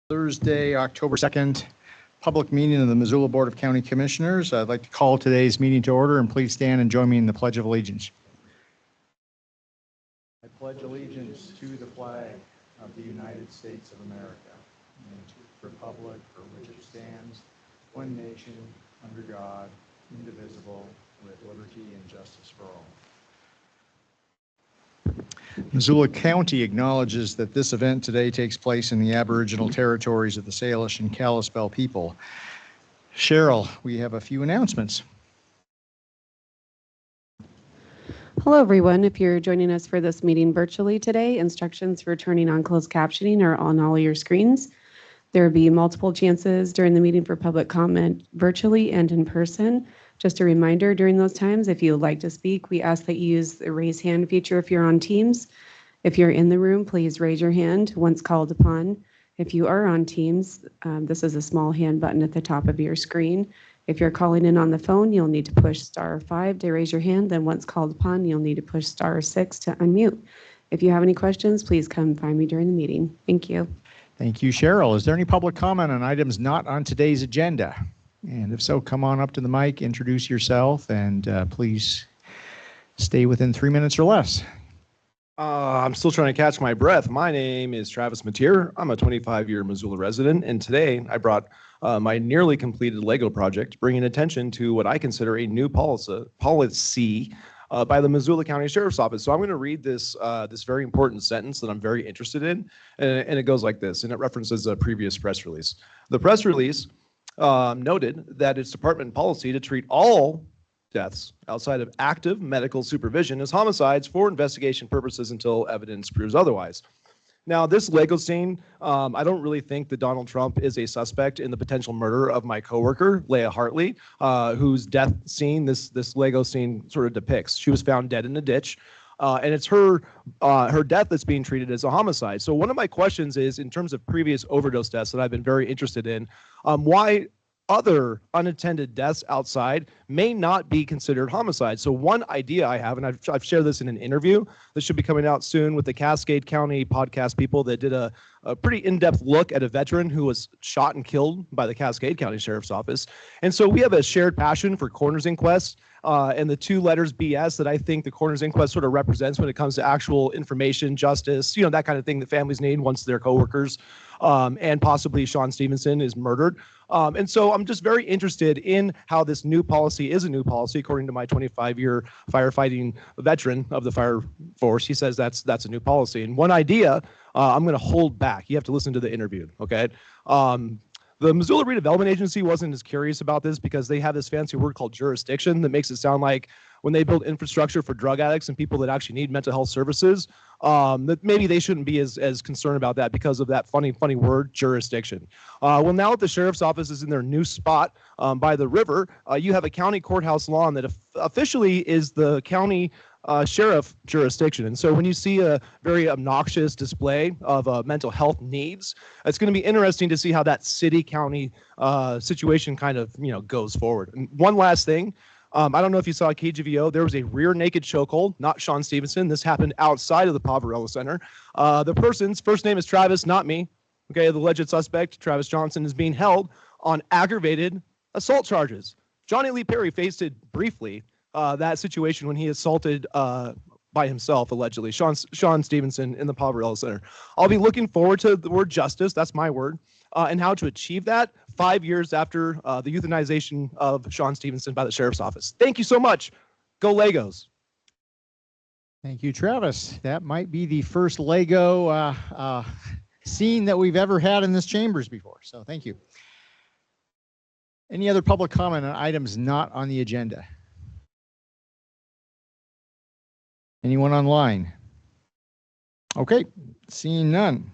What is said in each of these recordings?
Thursday, October 2nd, public meeting of the Missoula Board of County Commissioners. I'd like to call today's meeting to order, and please stand and join me in the Pledge of Allegiance. I pledge allegiance to the flag of the United States of America and to the republic for which it stands, one nation, under God, indivisible, with liberty and justice for all. Missoula County acknowledges that this event today takes place in the Aboriginal territories of the Salish and Kalispel people. Cheryl, we have a few announcements. Hello, everyone. If you're joining us for this meeting virtually today, instructions for turning on closed captioning are on all your screens. There will be multiple chances during the meeting for public comment virtually and in person. Just a reminder, during those times, if you would like to speak, we ask that you use the raise hand feature if you're on Teams. If you're in the room, please raise your hand once called upon. If you are on Teams, this is a small hand button at the top of your screen. If you're calling in on the phone, you'll need to push *5 to raise your hand. Then once called upon, you'll need to push *6 to unmute. If you have any questions, please come find me during the meeting. Thank you. Thank you, Cheryl. Is there any public comment on items not on today's agenda? And if so, come on up to the mic, introduce yourself, and please stay within 3 minutes or less. I'm still trying to catch my breath. My name is Travis Mateer. I'm a 25-year Missoula resident, and today I brought my nearly completed Lego project, bringing attention to what I consider a new policy by the Missoula County Sheriff's Office. So I'm going to read this very important sentence that I'm very interested in, and it goes like this, and it references a previous press release. The press release noted that it's department policy to treat all deaths outside of active medical supervision as homicides for investigation purposes until evidence proves otherwise. Now, this Lego scene, I don't really think that Donald Trump is a suspect in the potential murder of my coworker, Leah Hartley, whose death scene this Lego scene sort of depicts. She was found dead in a ditch. And it's her death that's being treated as a homicide. So one of my questions is, in terms of previous overdose deaths that I've been very interested in, why other unattended deaths outside may not be considered homicides. So one idea I have, and I've shared this in an interview that should be coming out soon with the Cascade County podcast people that did a pretty in-depth look at a veteran who was shot and killed by the Cascade County Sheriff's Office. And so we have a shared passion for coroner's inquests and the two letters BS that I think the coroner's inquest sort of represents when it comes to actual information, justice, that kind of thing that families need once their coworkers and possibly Sean Stevenson is murdered. And so I'm just very interested in how this new policy is a new policy, according to my 25-year firefighting veteran of the fire force. He says that's a new policy. And one idea I'm going to hold back. You have to listen to the interview, okay? The Missoula Redevelopment Agency wasn't as curious about this because they have this fancy word called jurisdiction that makes it sound like when they build infrastructure for drug addicts and people that actually need mental health services, that maybe they shouldn't be as concerned about that because of that funny word, jurisdiction. Well, now that the sheriff's office is in their new spot by the river, you have a county courthouse lawn that officially is the county sheriff jurisdiction. And so when you see a very obnoxious display of mental health needs, it's going to be interesting to see how that city-county situation kind of goes forward. And one last thing, I don't know if you saw KGVO, there was a rear naked chokehold, not Sean Stevenson. This happened outside of the Poverello Center. The person's first name is Travis, not me. Okay, the alleged suspect, Travis Johnson, is being held on aggravated assault charges. Johnny Lee Perry faced it briefly, that situation when he assaulted by himself, allegedly, Sean Stevenson in the Poverello Center. I'll be looking forward to the word justice, that's my word, and how to achieve that 5 years after the euthanization of Sean Stevenson by the Sheriff's Office. Thank you so much. Go Legos. Thank you, Travis. That might be the first Lego scene that we've ever had in this chambers before, so thank you. Any other public comment on items not on the agenda? Anyone online? Okay, seeing none.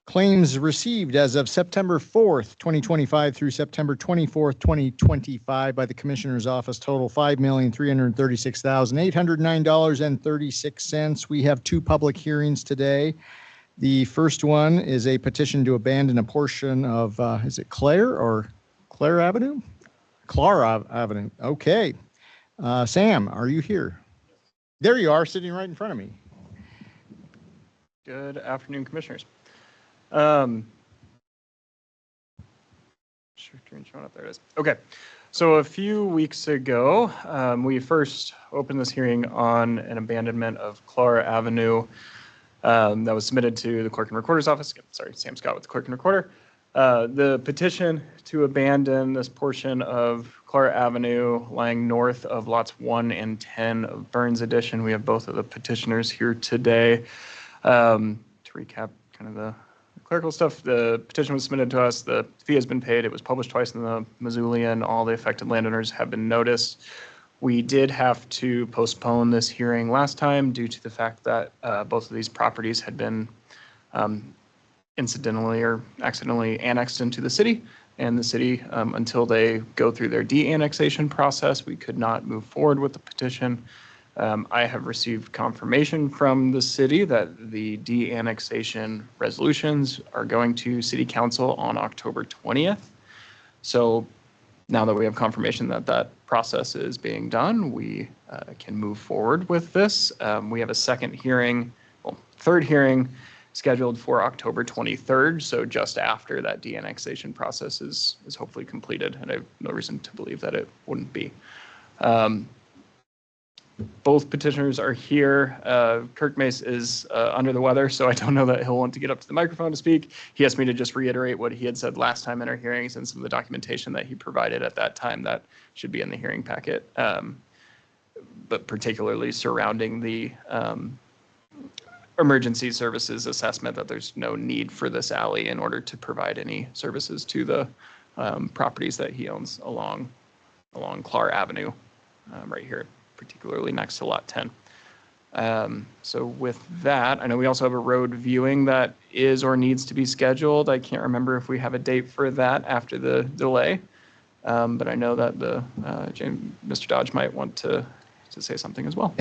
Claims received as of September 4th, 2025 through September 24th, 2025 by the Commissioner's Office total $5,336,809.36. We have two public hearings today. The first one is a petition to abandon a portion of, is it Clare Avenue? Clara Avenue, okay. Sam, are you here? There you are, sitting right in front of me. Good afternoon, Commissioners. Screen showing up, there it is. Okay, so a few weeks ago, we first opened this hearing on an abandonment of Clara Avenue that was submitted to the Clerk and Recorder's Office. Sorry, Sam Scott with the Clerk and Recorder. The petition to abandon this portion of Clara Avenue lying north of lots 1 and 10 of Burns Edition. We have both of the petitioners here today. To recap kind of the clerical stuff, the petition was submitted to us, the fee has been paid, it was published twice in the Missoulian, all the affected landowners have been noticed. We did have to postpone this hearing last time due to the fact that both of these properties had been incidentally or accidentally annexed into the city, and the city, until they go through their de-annexation process, we could not move forward with the petition. I have received confirmation from the city that the de-annexation resolutions are going to City Council on October 20th. So now that we have confirmation that that process is being done, we can move forward with this. We have a third hearing scheduled for October 23rd, so just after that de-annexation process is hopefully completed, and I have no reason to believe that it wouldn't be. Both petitioners are here. Kirk Mace is under the weather, so I don't know that he'll want to get up to the microphone to speak. He asked me to just reiterate what he had said last time in our hearings and some of the documentation that he provided at that time that should be in the hearing packet, but particularly surrounding the emergency services assessment that there's no need for this alley in order to provide any services to the properties that he owns along Clara Avenue, right here, particularly next to lot 10. So with that, I know we also have a road viewing that is or needs to be scheduled. I can't remember if we have a date for that after the delay, but I know that Mr. Dodge might want to say something as well.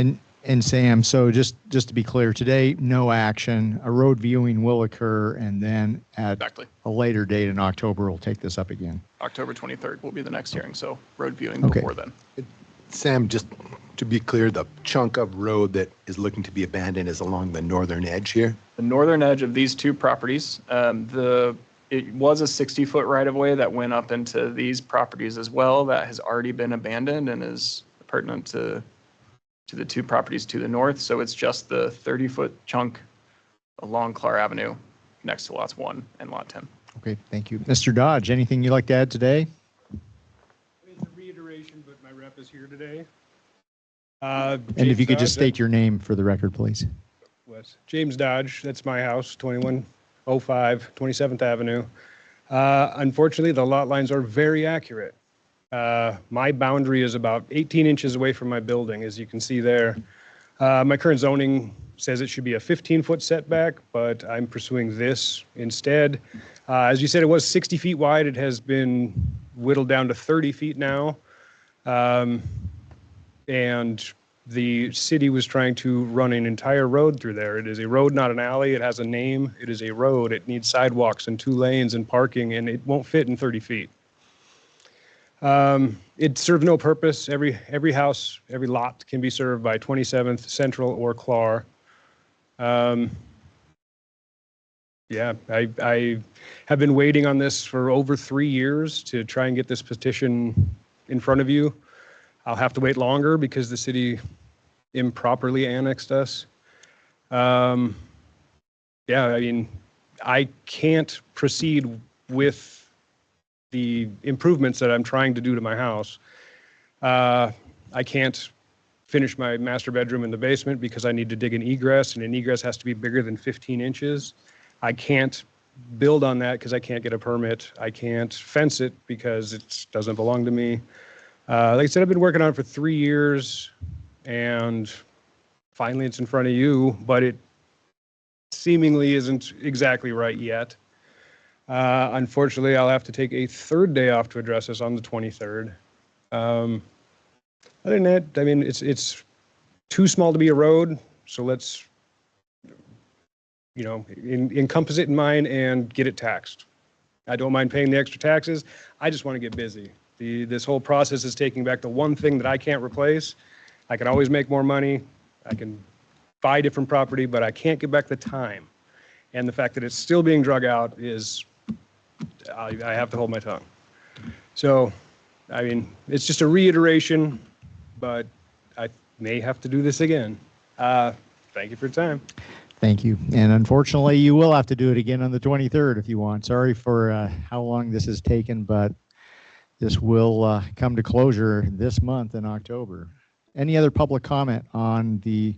And Sam, so just to be clear, today, no action. A road viewing will occur, and then at a later date in October, we'll take this up again. October 23rd will be the next hearing, so road viewing Okay. before then. Sam, just to be clear, the chunk of road that is looking to be abandoned is along the northern edge here? The northern edge of these two properties, it was a 60-foot right-of-way that went up into these properties as well that has already been abandoned and is pertinent to the two properties to the north. So it's just the 30-foot chunk along Clara Avenue next to lots 1 and lot 10. Okay, thank you. Mr. Dodge, anything you'd like to add today? It's a reiteration, but my rep is here today. And if you could just state your name for the record, please. James Dodge, that's my house, 2105 27th Avenue. Unfortunately, the lot lines are very accurate. My boundary is about 18 inches away from my building, as you can see there. My current zoning says it should be a 15-foot setback, but I'm pursuing this instead. As you said, it was 60 feet wide. It has been whittled down to 30 feet now. And the city was trying to run an entire road through there. It is a road, not an alley. It has a name. It is a road. It needs sidewalks and 2 lanes and parking, and it won't fit in 30 feet. It serves no purpose. Every house, every lot can be served by 27th, Central, or Clar. Yeah, I have been waiting on this for over 3 years to try and get this petition in front of you. I'll have to wait longer because the city improperly annexed us. Yeah, I mean, I can't proceed with the improvements that I'm trying to do to my house. I can't finish my master bedroom in the basement because I need to dig an egress, and an egress has to be bigger than 15 inches. I can't build on that because I can't get a permit. I can't fence it because it doesn't belong to me. Like I said, I've been working on it for 3 years, and finally it's in front of you, but it seemingly isn't exactly right yet. Unfortunately, I'll have to take a 3rd day off to address this on the 23rd. Other than that, I mean, it's too small to be a road, so let's, encompass it in mine and get it taxed. I don't mind paying the extra taxes. I just want to get busy. This whole process is taking back the one thing that I can't replace. I can always make more money. I can buy different property, but I can't get back the time. And the fact that it's still being drug out is, I have to hold my tongue. So, I mean, it's just a reiteration, but I may have to do this again. Thank you for your time. Thank you. And unfortunately, you will have to do it again on the 23rd if you want. Sorry for how long this has taken, but this will come to closure this month in October. Any other public comment on the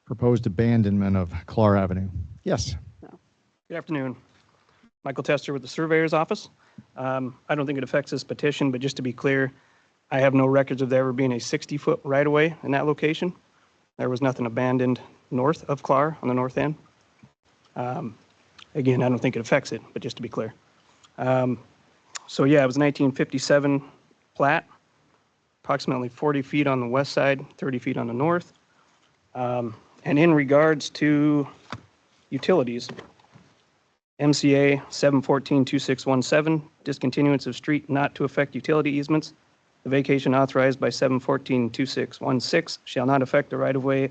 proposed abandonment of Clar Avenue? Yes. Good afternoon. Michael Tester with the Surveyor's Office. I don't think it affects this petition, but just to be clear, I have no records of there ever being a 60-foot right-of-way in that location. There was nothing abandoned north of Clar on the north end. Again, I don't think it affects it, but just to be clear. So yeah, it was a 1957 plat, approximately 40 feet on the west side, 30 feet on the north. And in regards to utilities, MCA 714-2617, discontinuance of street not to affect utility easements. The vacation authorized by 714-2616 shall not affect the right-of-way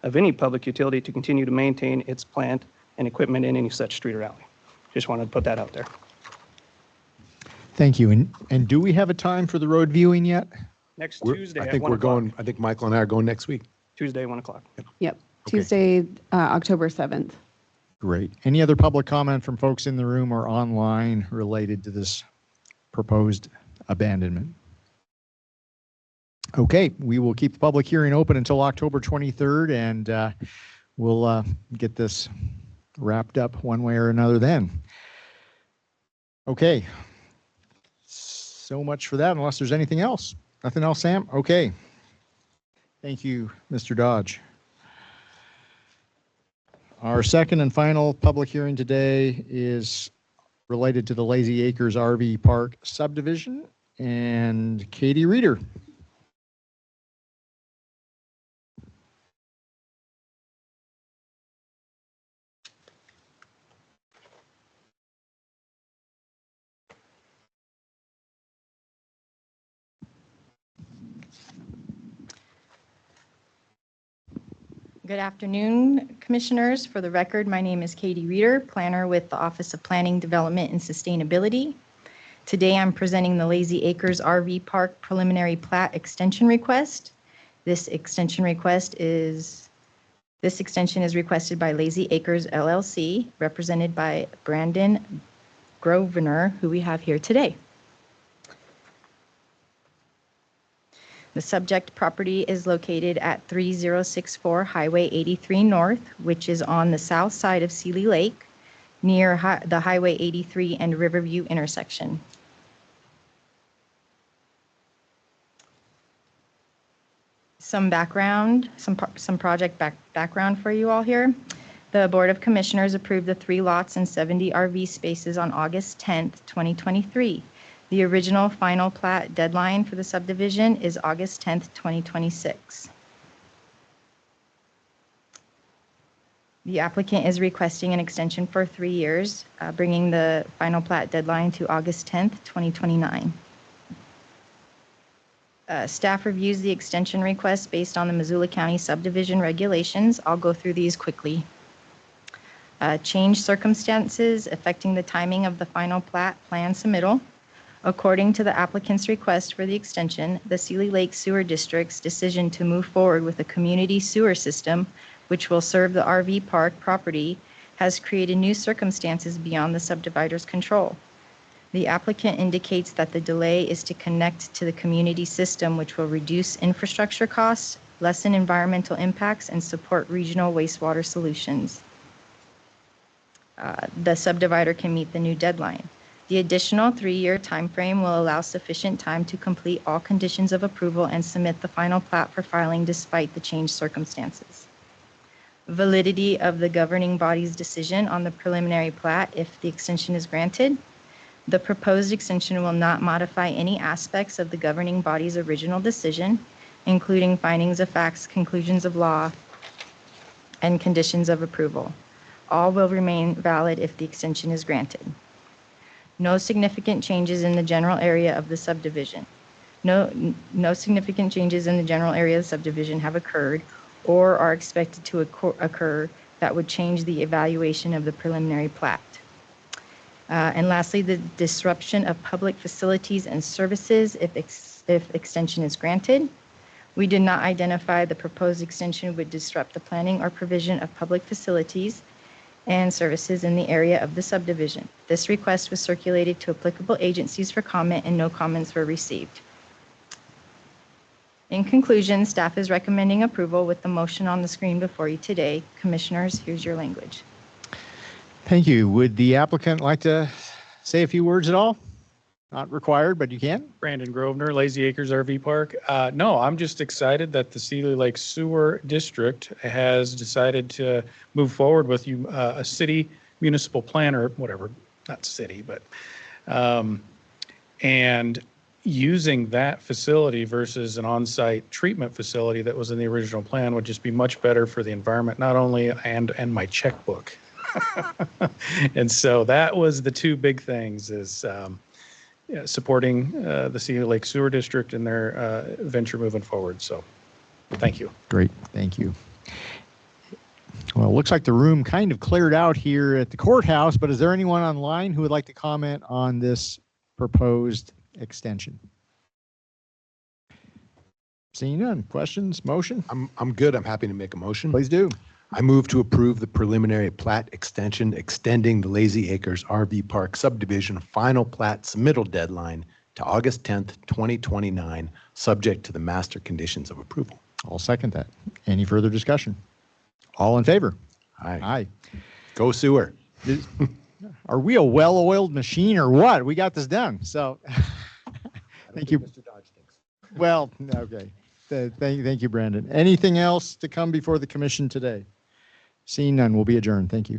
of any public utility to continue to maintain its plant and equipment in any such street or alley. Just wanted to put that out there. Thank you. And do we have a time for the road viewing yet? Next We're- Tuesday I at think 1 we're o'clock. going, I think Michael and I are going next week. Tuesday, 1 o'clock. Yep. Okay. Tuesday, October 7th. Great. Any other public comment from folks in the room or online related to this proposed abandonment? Okay, we will keep the public hearing open until October 23rd, and we'll get this wrapped up one way or another then. Okay. So much for that, unless there's anything else. Nothing else, Sam? Okay. Thank you, Mr. Dodge. Our second and final public hearing today is related to the Lazy Acres RV Park subdivision, and Katie Reeder. Good afternoon, Commissioners. For the record, my name is Katie Reeder, planner with the Office of Planning, Development, and Sustainability. Today, I'm presenting the Lazy Acres RV Park preliminary plat extension request. This extension is requested by Lazy Acres LLC, represented by Brandon Grosvenor, who we have here today. The subject property is located at 3064 Highway 83 North, which is on the south side of Sealy Lake, near the Highway 83 and Riverview intersection. Some background, some project background for you all here. The Board of Commissioners approved the 3 lots and 70 RV spaces on August 10th, 2023. The original final plat deadline for the subdivision is August 10th, 2026. The applicant is requesting an extension for 3 years, bringing the final plat deadline to August 10th, 2029. Staff reviews the extension request based on the Missoula County subdivision regulations. I'll go through these quickly. Change circumstances affecting the timing of the final plat plan submittal. According to the applicant's request for the extension, the Sealy Lake Sewer District's decision to move forward with a community sewer system, which will serve the RV park property, has created new circumstances beyond the subdivider's control. The applicant indicates that the delay is to connect to the community system, which will reduce infrastructure costs, lessen environmental impacts, and support regional wastewater solutions. The subdivider can meet the new deadline. The additional 3-year timeframe will allow sufficient time to complete all conditions of approval and submit the final plat for filing despite the changed circumstances. Validity of the governing body's decision on the preliminary plat if the extension is granted. The proposed extension will not modify any aspects of the governing body's original decision, including findings of facts, conclusions of law, and conditions of approval. All will remain valid if the extension is granted. No significant changes in the general area of the subdivision. No significant changes in the general area of the subdivision have occurred or are expected to occur that would change the evaluation of the preliminary plat. And lastly, the disruption of public facilities and services if extension is granted. We did not identify the proposed extension would disrupt the planning or provision of public facilities and services in the area of the subdivision. This request was circulated to applicable agencies for comment and no comments were received. In conclusion, staff is recommending approval with the motion on the screen before you today. Commissioners, here's your language. Thank you. Would the applicant like to say a few words at all? Not required, but you can. Brandon Grosvenor, Lazy Acres RV Park. No, I'm just excited that the Sealy Lake Sewer District has decided to move forward with a city municipal plan or whatever, not city, but, and using that facility versus an on-site treatment facility that was in the original plan would just be much better for the environment, not only, and my checkbook. And so that was the two big things is, supporting the Sealy Lake Sewer District and their venture moving forward. So thank you. Great. Thank you. Well, it looks like the room kind of cleared out here at the courthouse, but is there anyone online who would like to comment on this proposed extension? Seeing none. Questions? Motion? I'm good. I'm happy to make a motion. Please do. I move to approve the preliminary plat extension extending the Lazy Acres RV Park subdivision final plat submittal deadline to August 10th, 2029, subject to the master conditions of approval. I'll second that. Any further discussion? All in favor? Aye. Aye. Go sewer. Are we a well-oiled machine or what? We got this done. So thank you. Mr. Dodge thinks. Well, okay. Thank you, Brandon. Anything else to come before the commission today? Seeing none, we'll be adjourned. Thank you.